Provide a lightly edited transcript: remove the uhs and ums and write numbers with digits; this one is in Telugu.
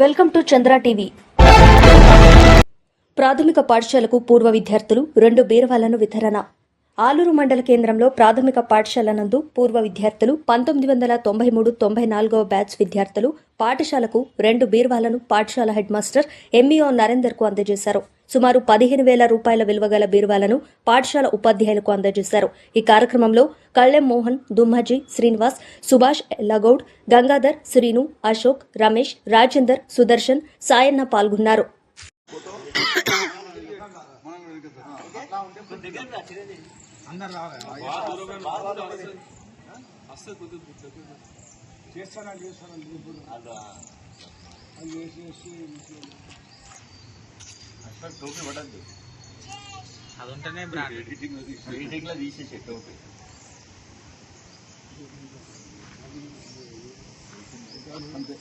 Welcome to Chandra TV. ప్రాథమిక పాఠశాలకు పూర్వ విద్యార్థులు 2 బీరువాలను వితరణ. ఆలూరు మండల కేంద్రంలో ప్రాథమిక పాఠశాల నందు పూర్వ విద్యార్థులు 1993-94వ బ్యాచ్ విద్యార్థులు పాఠశాలకు 2 బీరువాలను పాఠశాల హెడ్ మాస్టర్ ఎంఈఓ నరేందర్ కు అందజేశారు. సుమారు 15,000 రూపాయల విలువగల బీరువాలను పాఠశాల ఉపాధ్యాయులకు అందజేశారు. ఈ కార్యక్రమంలో కళ్లెం మోహన్, దుమ్మాజీ, శ్రీనివాస్, సుభాష్, ఎల్లగౌడ్, గంగాధర్, శ్రీను, అశోక్, రమేష్, రాజేందర్, సుదర్శన్, సాయన్న పాల్గొన్నారు. టోపీ పడద్దు, అది ఉంటేనే ఎడిటింగ్ లో తీసేసే టోపీ. అంతే.